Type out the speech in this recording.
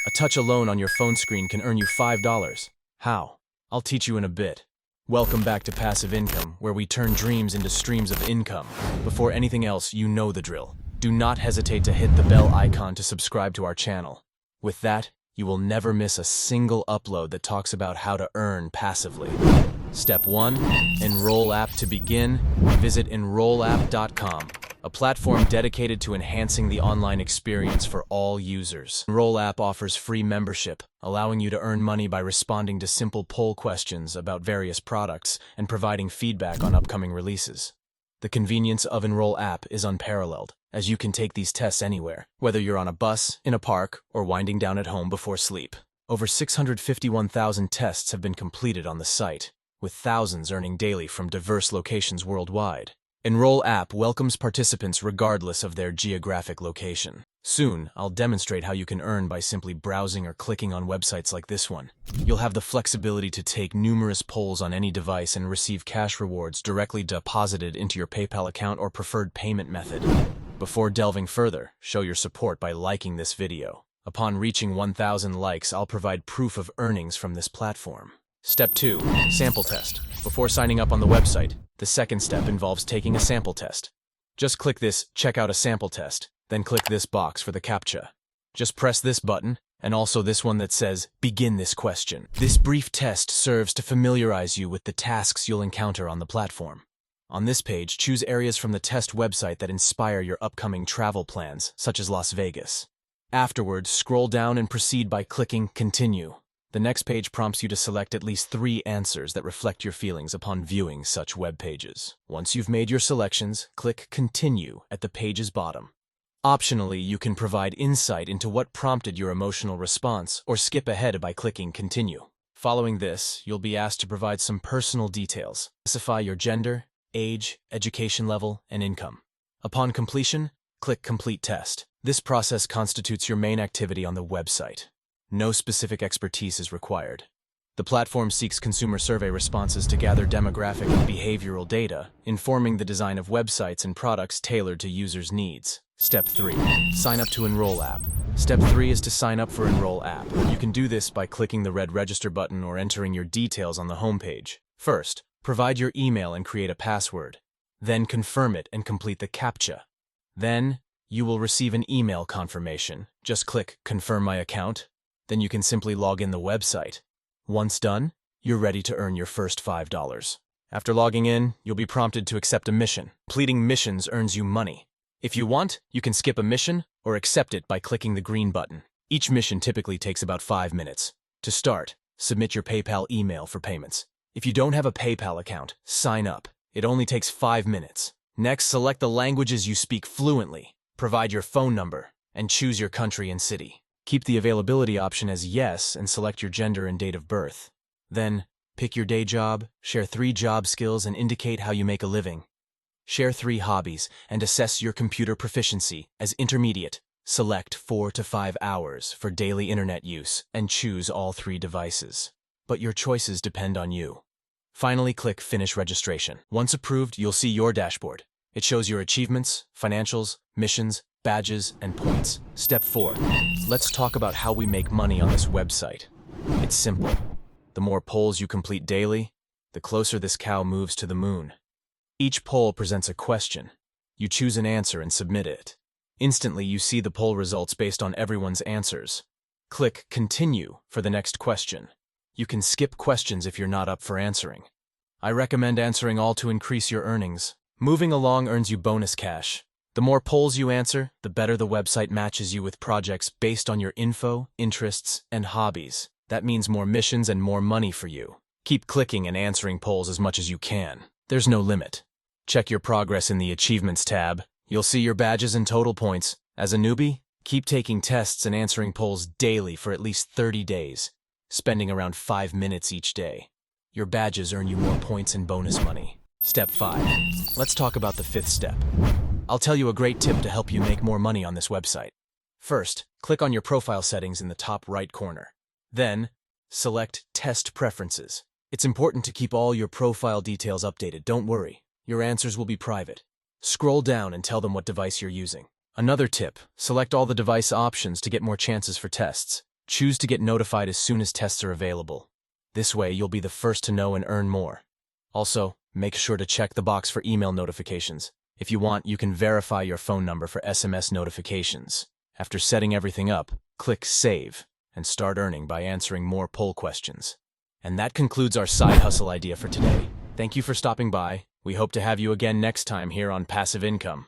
A touch alone on your phone screen can earn you $5. How? I'll teach you in a bit. Welcome back to Passive Income, where we turn dreams into streams of income. Before anything else, you know the drill. Do not hesitate to hit the bell icon to subscribe to our channel. With that, you will never miss a single upload that talks about how to earn passively. Step 1. Enroll App. To begin, visit enrollapp.com, a platform dedicated to enhancing the online experience for all users. Enroll App offers free membership, allowing you to earn money by responding to simple poll questions about various products and providing feedback on upcoming releases. The convenience of Enroll App is unparalleled, as you can take these tests anywhere, whether you're on a bus, in a park, or winding down at home before sleep. Over 651,000 tests have been completed on the site, with thousands earning daily from diverse locations worldwide. Enroll App welcomes participants regardless of their geographic location. Soon, I'll demonstrate how you can earn by simply browsing or clicking on websites like this one. You'll have the flexibility to take numerous polls on any device and receive cash rewards directly deposited into your PayPal account or preferred payment method. Before delving further, show your support by liking this video. Upon reaching 1,000 likes, I'll provide proof of earnings from this platform. Step 2. Sample test. Before signing up on the website, the second step involves taking a sample test. Just click this "Check out a sample test," then click this box for the CAPTCHA. Just press this button, and also this one that says, "Begin this question." This brief test serves to familiarize you with the tasks you'll encounter on the platform. On this page, choose areas from the test website that inspire your upcoming travel plans, such as Las Vegas. Afterwards, scroll down and proceed by clicking Continue. The next page prompts you to select at least 3 answers that reflect your feelings upon viewing such web pages. Once you've made your selections, click Continue at the page's bottom. Optionally, you can provide insight into what prompted your emotional response or skip ahead by clicking Continue. Following this, you'll be asked to provide some personal details. Specify your gender, age, education level, and income. Upon completion, click Complete Test. This process constitutes your main activity on the website. No specific expertise is required. The platform seeks consumer survey responses to gather demographic and behavioral data, informing the design of websites and products tailored to users' needs. Step 3. Sign up to Enroll App. Step 3 is to sign up for Enroll App. You can do this by clicking the red Register button or entering your details on the homepage. First, provide your email and create a password. Then confirm it and complete the CAPTCHA. Then, you will receive an email confirmation. Just click Confirm my account. Then you can simply log in the website. Once done, you're ready to earn your first $5. After logging in, you'll be prompted to accept a mission. Completing missions earns you money. If you want, you can skip a mission or accept it by clicking the green button. Each mission typically takes about 5 minutes. To start, submit your PayPal email for payments. If you don't have a PayPal account, sign up. It only takes 5 minutes. Next, select the languages you speak fluently, provide your phone number, and choose your country and city. Keep the availability option as yes and select your gender and date of birth. Then, pick your day job, share 3 job skills and indicate how you make a living. Share 3 hobbies and assess your computer proficiency as intermediate. Select 4 to 5 hours for daily internet use and choose all 3 devices. But your choices depend on you. Finally, click Finish Registration. Once approved, you'll see your dashboard. It shows your achievements, financials, missions, badges, and points. Step 4. Let's talk about how we make money on this website. It's simple. The more polls you complete daily, the closer this cow moves to the moon. Each poll presents a question. You choose an answer and submit it. Instantly, you see the poll results based on everyone's answers. Click Continue for the next question. You can skip questions if you're not up for answering. I recommend answering all to increase your earnings. Moving along earns you bonus cash. The more polls you answer, the better the website matches you with projects based on your info, interests, and hobbies. That means more missions and more money for you. Keep clicking and answering polls as much as you can. There's no limit. Check your progress in the Achievements tab. You'll see your badges and total points. As a newbie, keep taking tests and answering polls daily for at least 30 days, spending around 5 minutes each day. Your badges earn you more points and bonus money. Step 5. Let's talk about the 5th step. I'll tell you a great tip to help you make more money on this website. First, click on your profile settings in the top right corner. Then, select Test Preferences. It's important to keep all your profile details updated. Don't worry, your answers will be private. Scroll down and tell them what device you're using. Another tip, select all the device options to get more chances for tests. Choose to get notified as soon as tests are available. This way, you'll be the first to know and earn more. Also, make sure to check the box for email notifications. If you want, you can verify your phone number for SMS notifications. After setting everything up, click Save and start earning by answering more poll questions. And that concludes our side hustle idea for today. Thank you for stopping by. We hope to have you again next time here on Passive Income.